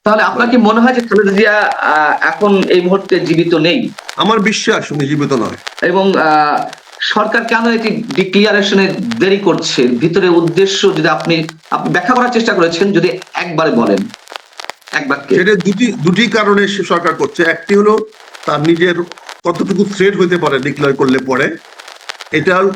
তাহলে আপনার কি মনে হয় যে খালেদা জিয়া এখন এই মুহূর্তে জীবিত নেই? আমার বিশ্বাস উনি জীবিত নয়। এবং সরকার কেন এটি ডিক্লিয়ারেশনে দেরি করছে? ভিতরে উদ্দেশ্য যদি আপনি ব্যাখ্যা করার চেষ্টা করেছেন, যদি একবারে বলেন, এক বাক্যে। সেটা দুটি কারণে সে সরকার করছে। একটি হলো তার নিজের কতটুকু থ্রেট হইতে পারে ডিক্লেয়ার করলে পরে, এটার।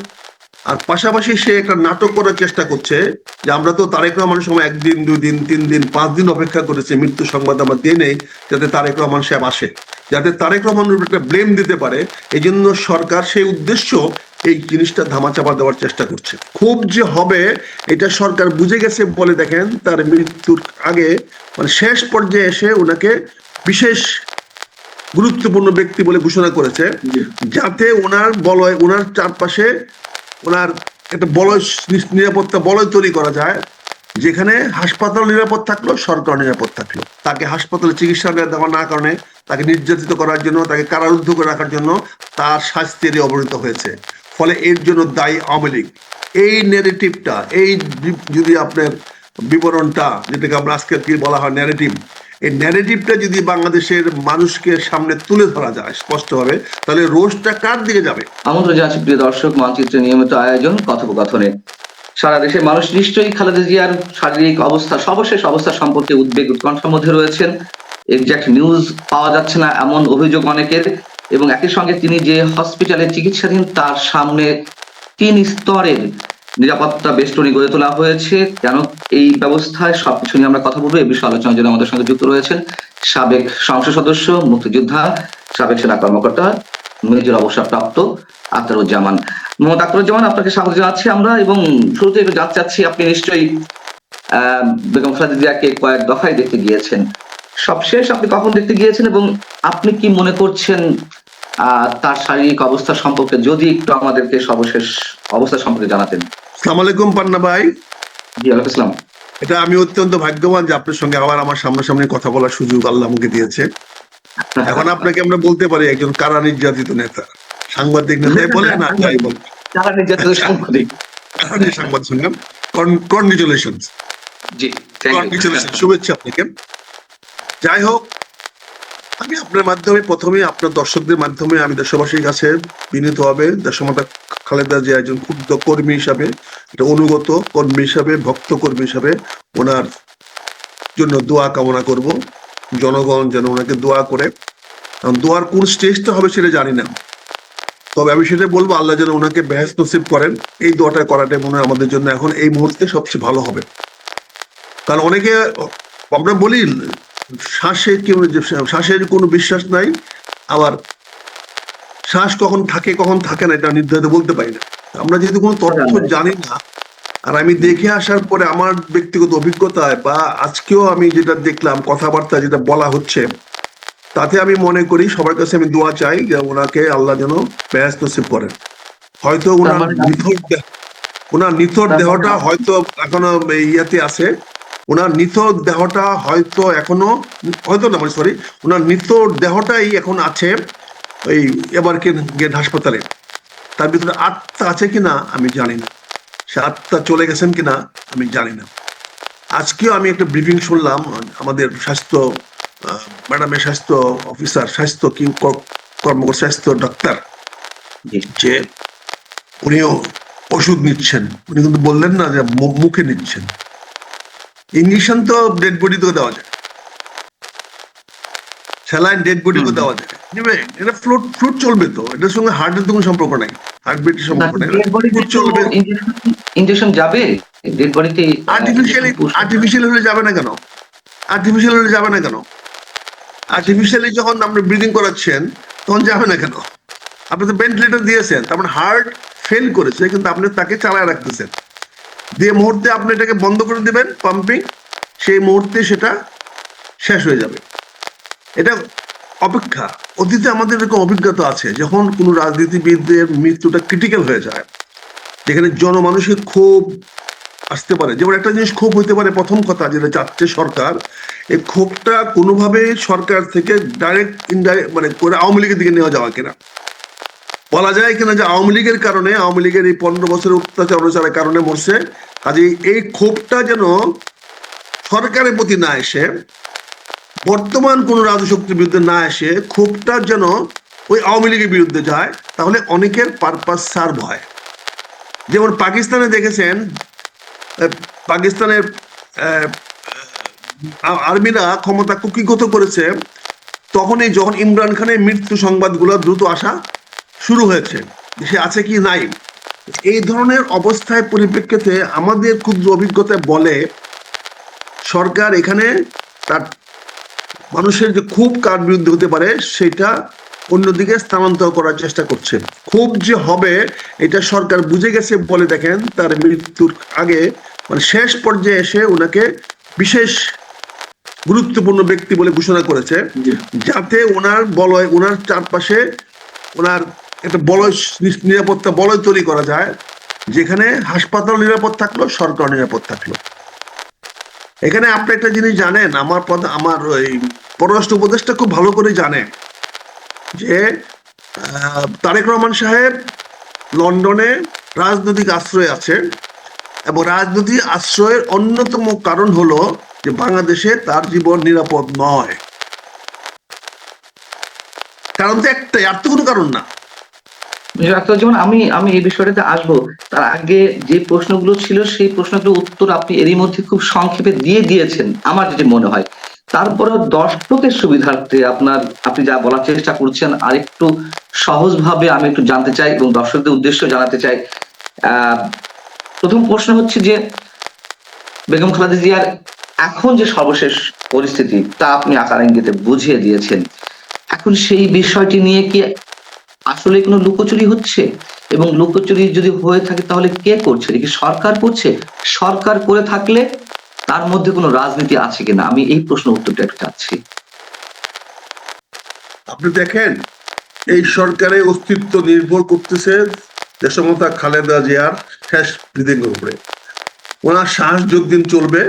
আর পাশাপাশি সে একটা নাটক করার চেষ্টা করছে যে আমরা তো তারেক রহমানের সময় 1 দিন 2 দিন 3 দিন 5 দিন অপেক্ষা করেছি মৃত্যু সংবাদ আমরা দিয়ে নেই, যাতে তারেক রহমান সাহেব আসে, যাতে তারেক রহমানের উপর একটা ব্লেম দিতে পারে। এই জন্য সরকার সেই উদ্দেশ্য এই জিনিসটা ধামাচাপা দেওয়ার চেষ্টা করছে। খুব যে হবে এটা সরকার বুঝে গেছে বলে দেখেন তার মৃত্যুর আগে, মানে শেষ পর্যায়ে এসে ওনাকে বিশেষ গুরুত্বপূর্ণ ব্যক্তি বলে ঘোষণা করেছে, যাতে ওনার চারপাশে ওনার একটা বলয়, নিরাপত্তা বলয় তৈরি করা যায়, যেখানে হাসপাতাল নিরাপদ থাকলো, সরকার নিরাপদ থাকলো। তাকে হাসপাতালে চিকিৎসা দেওয়া না কারণে, তাকে নির্যাতিত করার জন্য, তাকে কারারুদ্ধ করে রাখার জন্য তার শাস্তির অবনীত হয়েছে। ফলে এর জন্য দায়ী আওয়ামী লীগ। এই নেগেটিভটা, এই যদি আপনার বিবরণটা, যেটাকে আমরা আজকে কি বলা হয় ন্যারেটিভ, এই ন্যারেটিভটা যদি বাংলাদেশের মানুষকে সামনে তুলে ধরা যায় স্পষ্টভাবে, তাহলে রোষটা কার দিকে যাবে? আমন্ত্রণ জানাচ্ছি প্রিয় দর্শক, মানচিত্রের নিয়মিত আয়োজন কথোপকথনে। সারা দেশের মানুষ নিশ্চয়ই খালেদা জিয়ার শারীরিক অবস্থা, সর্বশেষ অবস্থা সম্পর্কে উদ্বেগ উৎকণ্ঠার মধ্যে রয়েছেন। এক্সাক্ট নিউজ পাওয়া যাচ্ছে না এমন অভিযোগ অনেকের, এবং একই সঙ্গে তিনি যে হসপিটালে চিকিৎসাধীন তার সামনে 3 স্তরের নিরাপত্তা বেষ্টনী গড়ে তোলা হয়েছে। কেন এই ব্যবস্থায়, সবকিছু নিয়ে আমরা কথা বলবো। এই বিষয়ে আলোচনার জন্য আমাদের সঙ্গে যুক্ত রয়েছেন সাবেক সংসদ সদস্য, মুক্তিযোদ্ধা, সাবেক সেনা কর্মকর্তা, মেজর অবসরপ্রাপ্ত আখতারুজ্জামান। মোহাম্মদ আখতারুজ্জামান, আপনাকে স্বাগত জানাচ্ছি আমরা। এবং শুরুতে একটু জানতে চাচ্ছি, আপনি নিশ্চয়ই বেগম খালেদা জিয়াকে কয়েক দফায় দেখতে গিয়েছেন। সবশেষ আপনি কখন দেখতে গিয়েছেন এবং আপনি কি মনে করছেন তার শারীরিক অবস্থা সম্পর্কে, যদি একটু আমাদেরকে সর্বশেষ অবস্থা সম্পর্কে জানাতেন? আসসালামু আলাইকুম পান্না ভাই। জি, ওয়ালাইকুম আসসালাম। এটা আমি অত্যন্ত ভাগ্যবান যে আপনার সঙ্গে আবার আমার সামনাসামনি কথা বলার সুযোগ আল্লাহ আমাকে দিয়েছে। এখন আপনাকে আমরা বলতে পারি একজন কারা নির্যাতিত নেতা, সাংবাদিক নেতাই বলে না যাই বলে, কারা নির্যাতিত সাংবাদিক। সাংবাদিক শুনলাম। কনগ্রেচুলেশন, জি, কনগ্রেচুলেশন, শুভেচ্ছা আপনাকে। যাই হোক, আমি আপনার মাধ্যমে প্রথমে আপনার দর্শকদের মাধ্যমে আমি দেশবাসীর কাছে বিনীতভাবে দেশমাতা খালেদা জিয়া একজন ক্ষুব্ধ কর্মী হিসাবে, একটা অনুগত কর্মী হিসাবে, ভক্ত কর্মী হিসাবে ওনার জন্য দোয়া কামনা করব। জনগণ যেন ওনাকে দোয়া করে, দোয়ার কোন স্টেজটা হবে সেটা জানি না, তবে আমি সেটা বলবো আল্লাহ যেন ওনাকে বেহেশত নসিব করেন। এই দোয়াটা করাটাই মনে হয় আমাদের জন্য এখন এই মুহূর্তে সবচেয়ে ভালো হবে। কারণ অনেকে আমরা বলি শ্বাসের কোনো বিশ্বাস নাই, আবার শ্বাস কখন থাকে কখন থাকে না এটা নির্ধারিত বলতে পারি না। আমরা যেহেতু কোনো তথ্য জানি না, আর আমি দেখে আসার পরে আমার ব্যক্তিগত অভিজ্ঞতায় বা আজকেও আমি যেটা দেখলাম কথাবার্তা যেটা বলা হচ্ছে, তাতে আমি মনে করি সবার কাছে আমি দোয়া চাই যে ওনাকে আল্লাহ যেন বেহেশত নসিব করেন। হয়তো ওনার নিথর দেহটা হয়তো এখনো ইয়াতে আছে, ওনার নিথর দেহটা হয়তো এখনো, হয়তো না মানে সরি, ওনার নিথর দেহটাই এখন আছে ওই এবারকে গেট হাসপাতালে। তার ভিতরে আত্মা আছে কিনা আমি জানি না, সে আত্মা চলে গেছেন কিনা আমি জানি না। আজকেও আমি একটা ব্রিফিং শুনলাম আমাদের স্বাস্থ্য ম্যাডামের, স্বাস্থ্য অফিসার, স্বাস্থ্য কি কর্মকর্তা, স্বাস্থ্য ডাক্তার, যে উনিও ওষুধ নিচ্ছেন। উনি কিন্তু বললেন না যে মুখে নিচ্ছেন। ইঞ্জেকশন তো ডেড বডিতেও দেওয়া যায়, স্যালাইন ডেড বডিতেও দেওয়া যায়, নেবে এটা ফ্লুট চলবে তো, এটার সঙ্গে হার্টের তো কোনো সম্পর্ক নাই, হার্টবিটের সম্পর্ক নাই, ফ্লুট চলবে। ইনজেকশন যাবে ডেড বডিতে? আর্টিফিশিয়াল হলে যাবে না কেন? আর্টিফিশিয়াল হলে যাবে না কেন? আর্টিফিশিয়ালি যখন আপনি ব্রিদিং করাচ্ছেন তখন যাবে না কেন? আপনি তো ভেন্টিলেটর দিয়েছেন, তার মানে হার্ট ফেল করেছে, কিন্তু আপনি তাকে চালায় রাখতেছেন। যে মুহূর্তে আপনি এটাকে বন্ধ করে দিবেন পাম্পিং, সেই মুহূর্তে সেটা শেষ হয়ে যাবে। এটা অপেক্ষা। অতীতে আমাদের এরকম অভিজ্ঞতা আছে, যখন কোনো রাজনীতিবিদদের মৃত্যুটা ক্রিটিক্যাল হয়ে যায়, যেখানে জনমানুষের ক্ষোভ আসতে পারে। যেমন একটা জিনিস ক্ষোভ হইতে পারে, প্রথম কথা যেটা চাচ্ছে সরকার, এই ক্ষোভটা কোনোভাবে সরকার থেকে ডাইরেক্ট ইনডাইরেক্ট মানে করে আওয়ামী লীগের দিকে নেওয়া যাওয়া কিনা, বলা যায় কিনা যে আওয়ামী লীগের কারণে, আওয়ামী লীগের এই 15 বছরের অত্যাচার অনুচারের কারণে মরছে, কাজে এই ক্ষোভটা যেন সরকারের প্রতি না এসে বর্তমান কোন রাজশক্তির বিরুদ্ধে না এসে ক্ষোভটা যেন ওই আওয়ামী লীগের বিরুদ্ধে যায়, তাহলে অনেকের পারপাস সার্ভ হয়। যেমন পাকিস্তানে দেখেছেন, পাকিস্তানের আর্মিরা ক্ষমতা কুক্ষিগত করেছে তখনই, যখন ইমরান খানের মৃত্যু সংবাদগুলো দ্রুত আসা শুরু হয়েছে, সে আছে কি নাই। এই ধরনের অবস্থায় পরিপ্রেক্ষিতে আমাদের ক্ষুদ্র অভিজ্ঞতা বলে সরকার এখানে তার মানুষের যে খুব কার বিরুদ্ধে হতে পারে সেটা অন্যদিকে স্থানান্তর করার চেষ্টা করছে। খুব যে হবে এটা সরকার বুঝে গেছে বলে দেখেন তার মৃত্যুর আগে, মানে শেষ পর্যায়ে এসে ওনাকে বিশেষ গুরুত্বপূর্ণ ব্যক্তি বলে ঘোষণা করেছে, যাতে ওনার বলয়, ওনার চারপাশে ওনার একটা বলয়, নিরাপত্তা বলয় তৈরি করা যায়, যেখানে হাসপাতাল নিরাপদ থাকলো, সরকার নিরাপদ থাকলো। এখানে আপনি একটা জিনিস জানেন, আমার ওই পররাষ্ট্র উপদেষ্টা খুব ভালো করে জানে যে তারেক রহমান সাহেব লন্ডনে রাজনৈতিক আশ্রয় আছে, এবং রাজনৈতিক আশ্রয়ের অন্যতম কারণ হলো যে বাংলাদেশে তার জীবন নিরাপদ নয়। কারণ তো একটাই, আর তো কোনো কারণ না। যেমন আমি এই বিষয়টাতে আসবো, তার আগে যে প্রশ্নগুলো ছিল সেই প্রশ্নগুলোর উত্তর আপনি এরই মধ্যে খুব সংক্ষেপে দিয়ে দিয়েছেন আমার যেটা মনে হয়। তারপরে দর্শকের সুবিধার্থে আপনি যা বলার চেষ্টা করছেন আর একটু সহজভাবে আমি একটু জানতে চাই এবং দর্শকদের উদ্দেশ্য জানাতে চাই। প্রথম প্রশ্ন হচ্ছে যে বেগম খালেদা জিয়ার এখন যে সর্বশেষ পরিস্থিতি তা আপনি আকার ইঙ্গিতে বুঝিয়ে দিয়েছেন। এখন সেই বিষয়টি নিয়ে কি আসলে কোনো লুকোচুরি হচ্ছে, এবং লুকোচুরি যদি হয়ে থাকে তাহলে কে করছে? কি সরকার করছে? সরকার করে থাকলে তার মধ্যে কোনো রাজনীতি আছে কিনা, আমি এই প্রশ্ন উত্তরটা একটু চাচ্ছি। আপনি দেখেন, এই সরকারের অস্তিত্ব নির্ভর করতেছে দেশমাতা খালেদা জিয়ার শেষ ব্রিদিংয়ের উপরে। ওনার শ্বাস যতদিন চলবে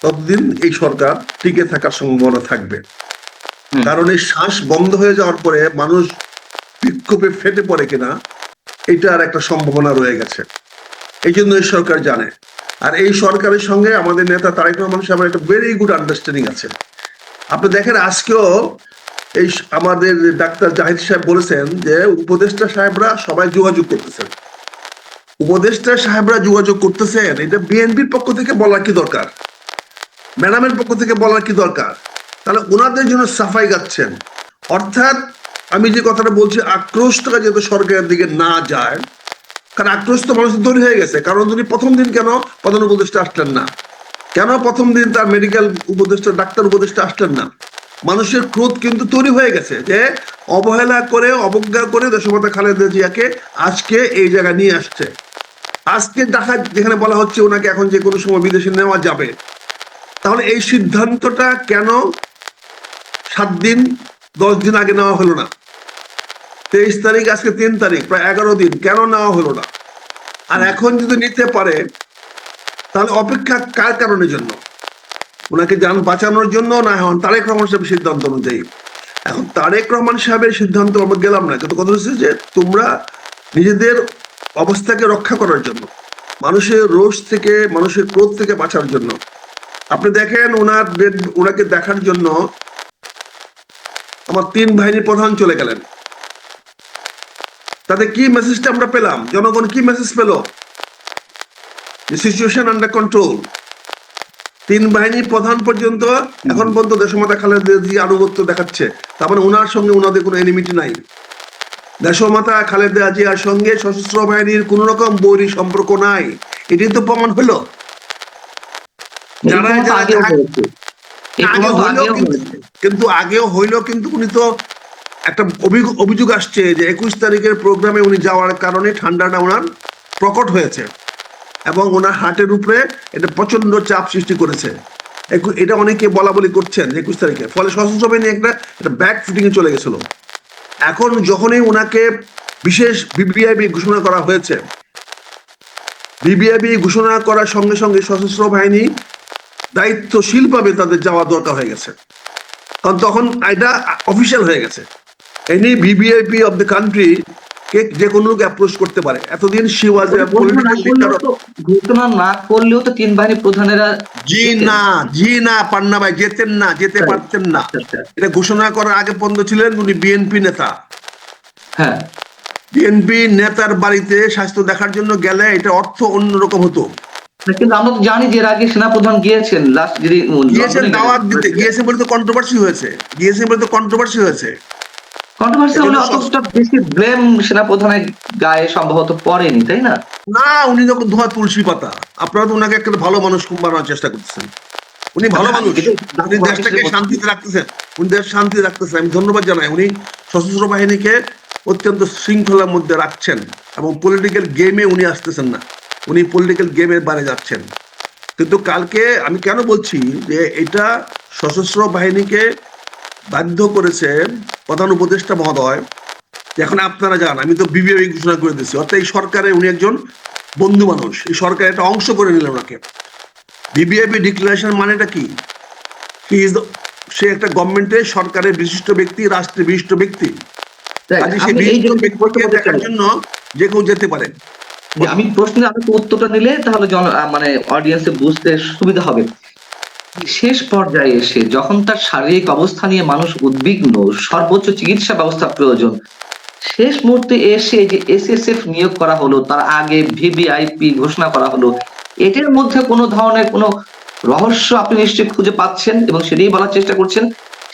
ততদিন এই সরকার টিকে থাকার সম্ভাবনা থাকবে। কারণ এই শ্বাস বন্ধ হয়ে যাওয়ার পরে মানুষ বিক্ষোভে ফেটে পড়ে কিনা এটার একটা সম্ভাবনা রয়ে গেছে। এই জন্য এই সরকার জানে। আর এই সরকারের সঙ্গে আমাদের নেতা তারেক রহমান সাহেবের একটা ভেরি গুড আন্ডারস্ট্যান্ডিং আছে। আপনি দেখেন আজকেও এই আমাদের ডাক্তার জাহিদ সাহেব বলেছেন যে উপদেষ্টা সাহেবরা সবাই যোগাযোগ করতেছেন। উপদেষ্টা সাহেবরা যোগাযোগ করতেছেন, এটা বিএনপির পক্ষ থেকে বলার কি দরকার? ম্যাডামের পক্ষ থেকে বলার কি দরকার? তাহলে ওনাদের জন্য সাফাই গাচ্ছেন। অর্থাৎ আমি যে কথাটা বলছি, আক্রোশটা যাতে সরকারের দিকে না যায়, কারণ আক্রোশ তো মানুষের তৈরি হয়ে গেছে। কারণ যদি প্রথম দিন কেন প্রধান উপদেষ্টা আসলেন না, কেন প্রথম দিন তার মেডিকেল উপদেষ্টা ডাক্তার উপদেষ্টা আসলেন না, মানুষের ক্রোধ কিন্তু তৈরি হয়ে গেছে যে অবহেলা করে, অবজ্ঞা করে দেশমাতা খালেদা জিয়াকে আজকে এই জায়গায় নিয়ে আসছে। আজকে দেখা যেখানে বলা হচ্ছে ওনাকে এখন যে কোনো সময় বিদেশে নেওয়া যাবে, তাহলে এই সিদ্ধান্তটা কেন 7 দিন 10 দিন আগে নেওয়া হলো না? 23 তারিখ, আজকে 3 তারিখ, প্রায় 11 দিন কেন নেওয়া হলো না? আর এখন যদি নিতে পারে তাহলে অপেক্ষা কার কারণের জন্য? ওনাকে যান বাঁচানোর জন্য, না এখন তারেক রহমান সাহেবের সিদ্ধান্ত অনুযায়ী? এখন তারেক রহমান সাহেবের সিদ্ধান্ত আমরা গেলাম না, কিন্তু কথা হচ্ছে যে তোমরা নিজেদের অবস্থাকে রক্ষা করার জন্য, মানুষের রোষ থেকে, মানুষের ক্রোধ থেকে বাঁচার জন্য, আপনি দেখেন ওনাকে দেখার জন্য আমার 3 বাহিনীর প্রধান চলে গেলেন। তাতে কি মেসেজটা আমরা পেলাম? জনগণ কি মেসেজ পেল? Situation under control. 3 বাহিনীর প্রধান পর্যন্ত এখন পর্যন্ত দেশমাতা খালেদা জিয়া আনুগত্য দেখাচ্ছে, তার মানে ওনার সঙ্গে ওনাদের কোনো এনিমিটি নাই। দেশমাতা খালেদা জিয়ার সঙ্গে সশস্ত্র বাহিনীর কোন রকম বৈরী সম্পর্ক নাই, এটাই তো প্রমাণ হলো। কিন্তু আগেও হইলো, কিন্তু উনি তো একটা অভিযোগ আসছে যে 21 তারিখের প্রোগ্রামে উনি যাওয়ার কারণে ঠান্ডাটা ওনার প্রকট হয়েছে এবং ওনার হার্টের উপরে এটা প্রচন্ড চাপ সৃষ্টি করেছে। এটা অনেকে বলা বলি করছেন 21 তারিখে, ফলে সশস্ত্র বাহিনী একটা ব্যাক ফুটিং এ চলে গেছিল। এখন যখনই ওনাকে বিশেষ বিবিআইবি ঘোষণা করা হয়েছে, বিবিআইবি ঘোষণা করার সঙ্গে সঙ্গে সশস্ত্র বাহিনী দায়িত্বশীলভাবে তাদের যাওয়া দরকার হয়ে গেছে, কারণ তখন এটা অফিসিয়াল হয়ে গেছে। Any VVIP of the country কে যে কোনো লোক অ্যাপ্রোচ করতে পারে। এতদিন she was a political leader. ঘোষণা না করলেও তো তিন বাহিনী প্রধানেরা জি যেতেন। না, জি না, পান্না ভাই যেতেন না, যেতে তাই? পারতেন না। আচ্ছা আচ্ছা। এটা ঘোষণা করার আগে পর্যন্ত ছিলেন উনি বিএনপি নেতা। হ্যাঁ, বিএনপি নেতার বাড়িতে স্বাস্থ্য দেখার জন্য গেলে এটা অর্থ অন্যরকম হতো। কিন্তু আমরা তো জানি যে এর আগে সেনাপ্রধান গিয়েছেন, লাস্ট যিনি গিয়েছেন লন্ডনে দাওয়াত দিতে, গেলেন। গিয়েছেন বলে তো কন্ট্রোভার্সি হয়েছে, গিয়েছেন বলে তো কন্ট্রোভার্সি হয়েছে। কন্ট্রোভার্সি এটা হলে তো অতটা বেশি ব্লেম সেনাপ্রধানের গায়ে সম্ভবত পড়েনি, তাই না? না, উনি যখন ধোয়া তুলসী পাতা। আপনারা তো ওনাকে একটা ভালো মানুষ বানানোর চেষ্টা করতেছেন। উনি ভালো হ্যাঁ, মানুষ, কিন্তু উনি দেশটাকে শান্তিতে রাখতেছেন, উনি দেশ শান্তিতে রাখতেছেন। আমি ধন্যবাদ জানাই, উনি সশস্ত্র বাহিনীকে অত্যন্ত শৃঙ্খলার মধ্যে রাখছেন এবং পলিটিক্যাল গেমে উনি আসতেছেন না, উনি পলিটিক্যাল গেমের বাইরে যাচ্ছেন। কিন্তু কালকে আমি কেন বলছি যে এটা সশস্ত্র বাহিনীকে বাধ্য করেছে প্রধান উপদেষ্টা মহোদয়। এখন আপনারা জান, আমি তো বিবিআই ঘোষণা করে দিচ্ছি, অর্থাৎ এই সরকারে উনি একজন বন্ধু মানুষ, এই সরকারের একটা অংশ করে নিলেন ওনাকে। বিবিআইপি ডিক্লারেশন মানেটা কি? হি ইজ সে একটা গভর্নমেন্টের সরকারের বিশিষ্ট ব্যক্তি, রাষ্ট্রের বিশিষ্ট ব্যক্তি। কাজে সেই আমি এই বিশিষ্ট জন্য ব্যক্তিকে দেখার জন্য যে কেউ যেতে পারে। যে আমি প্রশ্নের আপনি উত্তরটা নিলে তাহলে মানে অডিয়েন্সে বুঝতে সুবিধা হবে। শেষ পর্যায়ে এসে যখন তার শারীরিক অবস্থা নিয়ে মানুষ উদ্বিগ্ন, সর্বোচ্চ চিকিৎসা ব্যবস্থা প্রয়োজন, শেষ মুহূর্তে এসে যে এসএসএফ নিয়োগ করা হলো, তার আগে ভিভিআইপি ঘোষণা করা হলো, এটার মধ্যে কোনো ধরনের কোনো রহস্য আপনি নিশ্চয়ই খুঁজে পাচ্ছেন এবং সেটাই বলার চেষ্টা করছেন।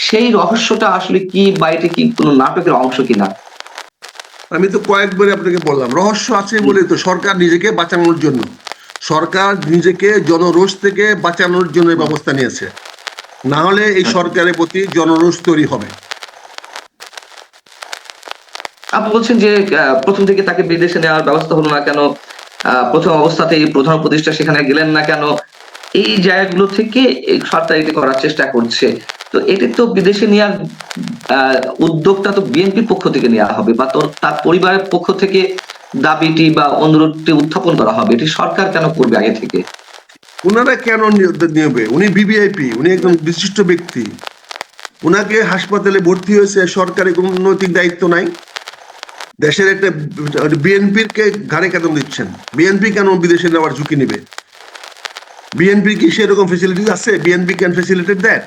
সেই রহস্যটা আসলে কি, বা এটা কি কোনো নাটকের অংশ কিনা? আমি তো কয়েকবার আপনাকে বললাম রহস্য আছে বলে তো, সরকার নিজেকে বাঁচানোর জন্য, সরকার নিজেকে জনরোষ থেকে বাঁচানোর জন্য এই ব্যবস্থা নিয়েছে। না হলে এই সরকারের প্রতি জনরোষ তৈরি হবে। আপনি বলছেন যে প্রথম থেকে তাকে বিদেশে নেওয়ার ব্যবস্থা হলো না কেন? প্রথম অবস্থাতেই প্রধান উপদেষ্টা সেখানে গেলেন না কেন? এই জায়গাগুলো থেকে এই সরকার এটি করার চেষ্টা করছে। তো এটি তো বিদেশে নেওয়ার আ উদ্যোগটা তো বিএনপির পক্ষ থেকে নেওয়া হবে, বা তার পরিবারের পক্ষ থেকে দাবিটি বা অনুরোধটি উত্থাপন করা হবে। এটি সরকার কেন করবে আগে থেকে? ওনারা কেন নেবে? উনি ভিভিআইপি, উনি একজন বিশিষ্ট ব্যক্তি। ওনাকে হাসপাতালে ভর্তি হয়েছে, সরকারের কোনো নৈতিক দায়িত্ব নাই। দেশের একটা বিএনপির কে ঘাড়ে কেন দিচ্ছেন? বিএনপি কেন বিদেশে নেওয়ার ঝুঁকি নেবে? বিএনপি কি সেরকম ফেসিলিটি আছে? BNP can facilitate that?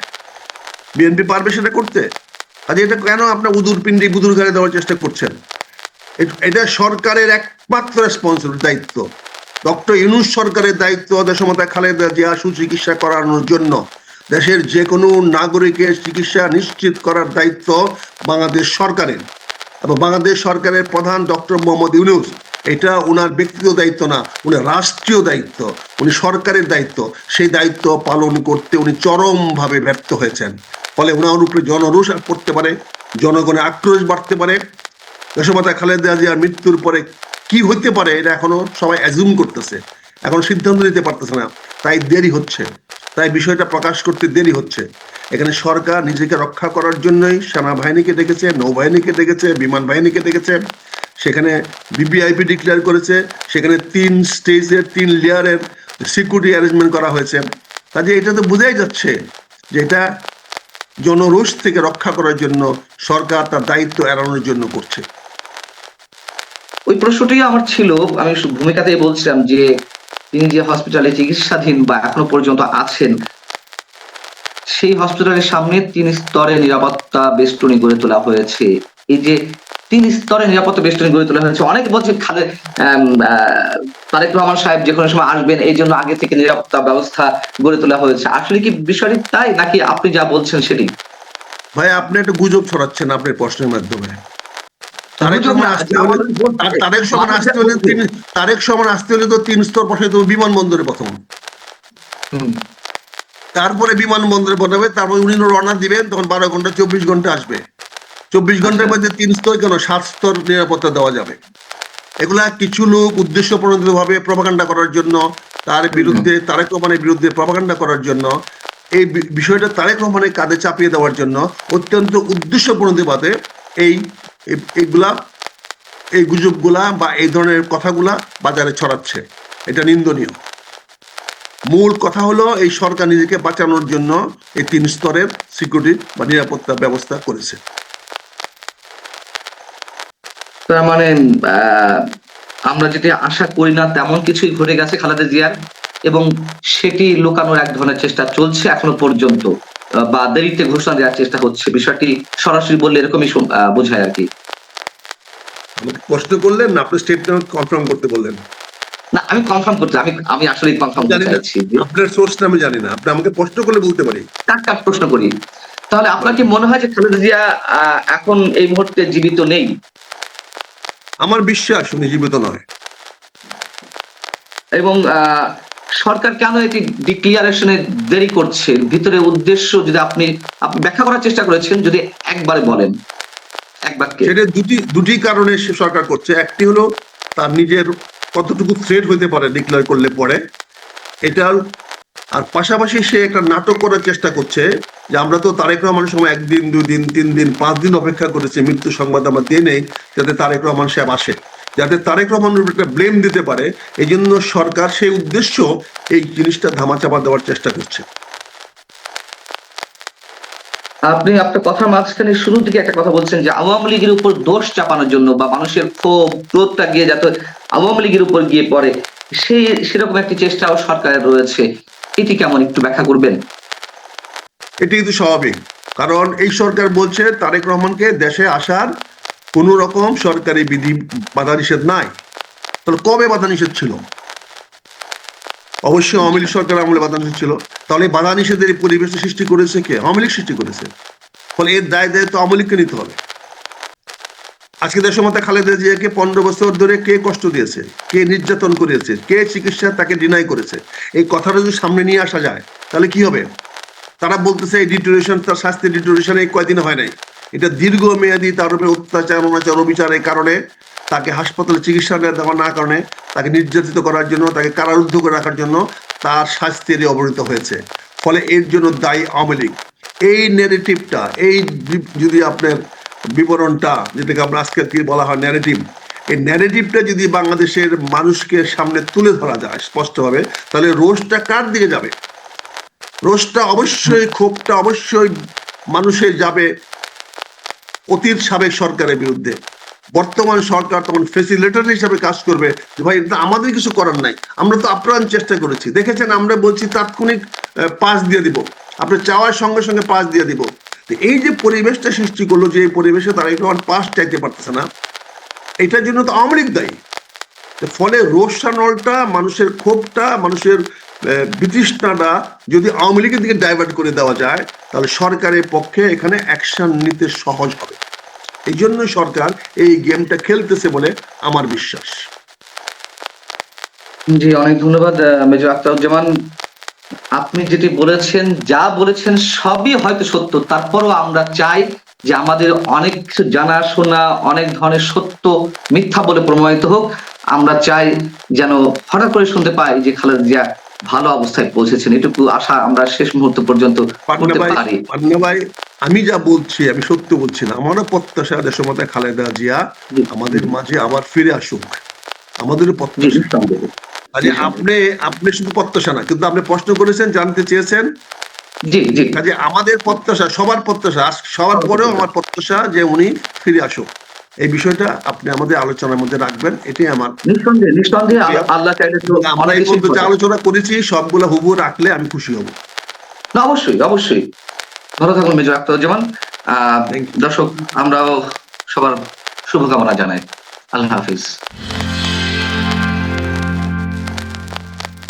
BNP পারবে সেটা করতে? আজ এটা কেন আপনার উদুর পিন্ডি বুদুর ঘাড়ে দেওয়ার চেষ্টা করছেন? এটা সরকারের একমাত্র রেসপন্সিবিলিটি, দায়িত্ব। ডক্টর ইউনূস সরকারের দায়িত্ব দেশমাতা খালেদা জিয়া সুচিকিৎসা করানোর জন্য। দেশের যে কোনো নাগরিকের চিকিৎসা নিশ্চিত করার দায়িত্ব বাংলাদেশ সরকারের, এবং বাংলাদেশ সরকারের প্রধান ডক্টর মোহাম্মদ ইউনূস। এটা ওনার ব্যক্তিগত দায়িত্ব না, উনি রাষ্ট্রীয় দায়িত্ব, উনি সরকারের দায়িত্ব। সেই দায়িত্ব পালন করতে উনি চরমভাবে ব্যর্থ হয়েছেন। ফলে ওনার উপরে জনরোষ পড়তে পারে, জনগণের আক্রোশ বাড়তে পারে। দেশমাতা খালেদা জিয়ার মৃত্যুর পরে কি হইতে পারে এটা এখনো সবাই অ্যাজুম করতেছে, এখন সিদ্ধান্ত নিতে পারতেছে না। তাই দেরি হচ্ছে, তাই বিষয়টা প্রকাশ করতে দেরি হচ্ছে। এখানে সরকার নিজেকে রক্ষা করার জন্যই সেনাবাহিনীকে ডেকেছে, নৌবাহিনীকে ডেকেছে, বিমান বাহিনীকে ডেকেছে। সেখানে বিবিআইপি ডিক্লেয়ার করেছে, সেখানে 3 স্টেজের 3 লেয়ারের সিকিউরিটি অ্যারেঞ্জমেন্ট করা হয়েছে। কাজে এটা তো বোঝাই যাচ্ছে যে এটা জনরোষ থেকে রক্ষা করার জন্য সরকার তার দায়িত্ব এড়ানোর জন্য করছে। ওই প্রশ্নটাই আমার ছিল। আমি ভূমিকাতেই বলছিলাম যে তিনি যে হসপিটালে চিকিৎসাধীন বা এখনো পর্যন্ত আছেন, সেই হসপিটালের সামনে 3 স্তরে নিরাপত্তা বেষ্টনী গড়ে তোলা হয়েছে। এই যে 3 স্তরে নিরাপত্তা বেষ্টনী গড়ে তোলা হয়েছে, অনেক বলছে তারেক রহমান সাহেব যেকোনো সময় আসবেন, এই জন্য আগে থেকে নিরাপত্তা ব্যবস্থা গড়ে তোলা হয়েছে। আসলে কি বিষয়টি তাই, নাকি আপনি যা বলছেন সেটি? ভাই, আপনি একটা গুজব ছড়াচ্ছেন আপনার প্রশ্নের মাধ্যমে। তারেক গুজব রহমান না, আসতে যা হলে, বলেন বলতে। তারেক রহমান মানুষ আসতে যা হলে বলছে। তারেক রহমান আসতে হলে তো 3 স্তর বসাইতে হবে বিমানবন্দরে প্রথম। হুম। তারপরে বিমানবন্দরে পাঠাবে, তারপরে উনি রওনা দিবেন, তখন 12 ঘন্টা 24 ঘন্টা আসবে। 24 ঘন্টার আচ্ছা। মধ্যে 3 স্তর কেন, 7 স্তর নিরাপত্তা দেওয়া যাবে। এগুলা কিছু লোক উদ্দেশ্য প্রণোদিত ভাবে প্রপাগান্ডা করার জন্য, তার বিরুদ্ধে, তারেক রহমানের বিরুদ্ধে প্রপাগান্ডা করার জন্য, এই বিষয়টা তারেক রহমানের কাঁধে চাপিয়ে দেওয়ার জন্য অত্যন্ত উদ্দেশ্য প্রণোদিতভাবে এই এইগুলা, এই গুজবগুলা বা এই ধরনের কথাগুলা বাজারে ছড়াচ্ছে। এটা নিন্দনীয়। মূল কথা হলো এই সরকার নিজেকে বাঁচানোর জন্য এই 3 স্তরের সিকিউরিটি বা নিরাপত্তা ব্যবস্থা করেছে। তার মানে আহ, আমরা যেটি আশা করি না তেমন কিছুই ঘটে গেছে খালেদা জিয়ার, এবং সেটি লুকানোর এক ধরনের চেষ্টা চলছে এখনো পর্যন্ত, বা দেরিতে ঘোষণা দেওয়ার চেষ্টা হচ্ছে। বিষয়টি সরাসরি বললে এরকমই বোঝায় আর কি। আমাকে প্রশ্ন করলেন না, আপনি স্টেটমেন্ট কনফার্ম করতে বললেন। না, আমি কনফার্ম করছি, আমি আসলে কনফার্ম করতে জানি না, চাইছি যে আপনার সোর্সটা আমি জানি না, আপনি আমাকে প্রশ্ন করলে বলতে পারি। কার প্রশ্ন করি। তাহলে আপনার কি মনে হয় যে খালেদা জিয়া এখন এই মুহূর্তে জীবিত নেই? আমার বিশ্বাস উনি জীবিত নয়। এবং সরকার কেন এটি ডিক্লিয়ারেশনে দেরি করছে? ভিতরে উদ্দেশ্য যদি আপনি আপনি ব্যাখ্যা করার চেষ্টা করেছেন, যদি একবারে বলেন, এক বাক্যে। সেটা দুটি কারণে সে সরকার করছে। একটি হলো তার নিজের কতটুকু থ্রেট হইতে পারে ডিক্লেয়ার করলে পরে, এটা। আর পাশাপাশি সে একটা নাটক করার চেষ্টা করছে যে আমরা তো তারেক রহমানের সময় 1 দিন 2 দিন 3 দিন 5 দিন অপেক্ষা করেছি মৃত্যু সংবাদ আমরা দিয়ে নেই, যাতে তারেক রহমান সাহেব আসে, যাতে তারেক রহমানের উপর একটা ব্লেম দিতে পারে। এই জন্য সরকার সেই উদ্দেশ্য এই জিনিসটা ধামাচাপা দেওয়ার চেষ্টা করছে। আপনি আপনার কথার মাঝখানে শুরুর দিকে একটা কথা বলছেন যে আওয়ামী লীগের উপর দোষ চাপানোর জন্য, বা মানুষের ক্ষোভ ক্রোধটা গিয়ে যাতে আওয়ামী লীগের উপর গিয়ে পড়ে, সেরকম একটি চেষ্টাও সরকারের রয়েছে। এটি কেমন, একটু ব্যাখ্যা করবেন? এটি কিন্তু স্বাভাবিক, কারণ এই সরকার বলছে তারেক রহমানকে দেশে আসার কোন রকম সরকারি বিধি বাধা নিষেধ নাই। তাহলে কবে বাধা নিষেধ ছিল? অবশ্যই আওয়ামী লীগ সরকার আমলে বাধা নিষেধ ছিল। তাহলে বাধা নিষেধের এই পরিবেশ সৃষ্টি করেছে কে? আওয়ামী লীগ সৃষ্টি করেছে। ফলে এর দায়-দায়িত্ব আওয়ামী লীগকে নিতে হবে। আজকে দেশমাতা খালেদা জিয়াকে 15 বছর ধরে কে কষ্ট দিয়েছে, কে নির্যাতন করেছে, কে চিকিৎসা তাকে ডিনাই করেছে, এই কথাটা যদি সামনে নিয়ে আসা যায় তাহলে কি হবে? তারা বলতেছে এই ডিটোরেশন, তার স্বাস্থ্যের ডিটোরেশন এই কয়দিন হয় নাই, এটা দীর্ঘমেয়াদী তার উপরে অত্যাচার অনাচার অবিচারের কারণে, তাকে হাসপাতালে চিকিৎসা দেওয়া না কারণে, তাকে নির্যাতিত করার জন্য, তাকে কারারুদ্ধ করে রাখার জন্য তার স্বাস্থ্যের অবনতি হয়েছে। ফলে এর জন্য দায়ী আওয়ামী লীগ। এই নেগেটিভটা, এই যদি আপনার বিবরণটা, যেটাকে আমরা আজকে কি বলা হয় ন্যারেটিভ, এই ন্যারেটিভটা যদি বাংলাদেশের মানুষকে সামনে তুলে ধরা যায় স্পষ্টভাবে, তাহলে রোষটা কার দিকে যাবে? রোষটা অবশ্যই, ক্ষোভটা অবশ্যই মানুষের যাবে অতীত সাবেক সরকারের বিরুদ্ধে। বর্তমান সরকার তখন ফেসিলিটেটর হিসাবে কাজ করবে যে ভাই এটা আমাদের কিছু করার নাই, আমরা তো আপ্রাণ চেষ্টা করেছি, দেখেছেন আমরা বলছি তাৎক্ষণিক পাস দিয়ে দিব, আপনি চাওয়ার সঙ্গে সঙ্গে পাস দিয়ে দিব। এই যে পরিবেশটা সৃষ্টি করলো, যে এই পরিবেশে তারা একটু পাস চাইতে পারতেছে না, এটার জন্য তো আওয়ামী লীগ দায়ী। ফলে রোষানলটা, মানুষের ক্ষোভটা, মানুষের বিতৃষ্ণাটা যদি আওয়ামী লীগের দিকে ডাইভার্ট করে দেওয়া যায়, তাহলে সরকারের পক্ষে এখানে অ্যাকশন নিতে সহজ হবে। এই জন্য সরকার এই গেমটা খেলতেছে বলে আমার বিশ্বাস। জি, অনেক ধন্যবাদ মেজর আখতারুজ্জামান। আপনি যেটি বলেছেন, যা বলেছেন সবই হয়তো সত্য, তারপরও আমরা চাই যে আমাদের অনেক কিছু জানাশোনা, অনেক ধরনের সত্য মিথ্যা বলে প্রমাণিত হোক। আমরা চাই যেন হঠাৎ করে শুনতে পাই যে খালেদা জিয়া ভালো অবস্থায় পৌঁছেছেন, এটুকু আশা আমরা শেষ মুহূর্ত পর্যন্ত করতে পারি। পান্না ভাই, আমি যা বলছি আমি সত্য বলছি না। আমারও প্রত্যাশা দেশমাতা খালেদা জিয়া আমাদের মাঝে আবার ফিরে আসুক, আমাদের প্রত্যাশা। কাজে আপনি শুধু প্রত্যাশা না, কিন্তু আপনি প্রশ্ন করেছেন, জানতে চেয়েছেন। জি জি, কাজে আমাদের প্রত্যাশা, সবার প্রত্যাশা, সবার পরেও আমার প্রত্যাশা যে উনি ফিরে আসুক। এই বিষয়টা আপনি আমাদের আলোচনার মধ্যে রাখবেন, এটাই আমার। নিঃসন্দেহে নিঃসন্দেহে, আল্লাহ চাইলে তো আমরা এই পর্যন্ত যে আলোচনা করেছি সবগুলো হুবহু রাখলে আমি খুশি হব। না, অবশ্যই অবশ্যই। ভালো থাকুন মেজর আখতারুজ্জামান। দর্শক, আমরাও সবার শুভকামনা জানাই। আল্লাহ হাফিজ।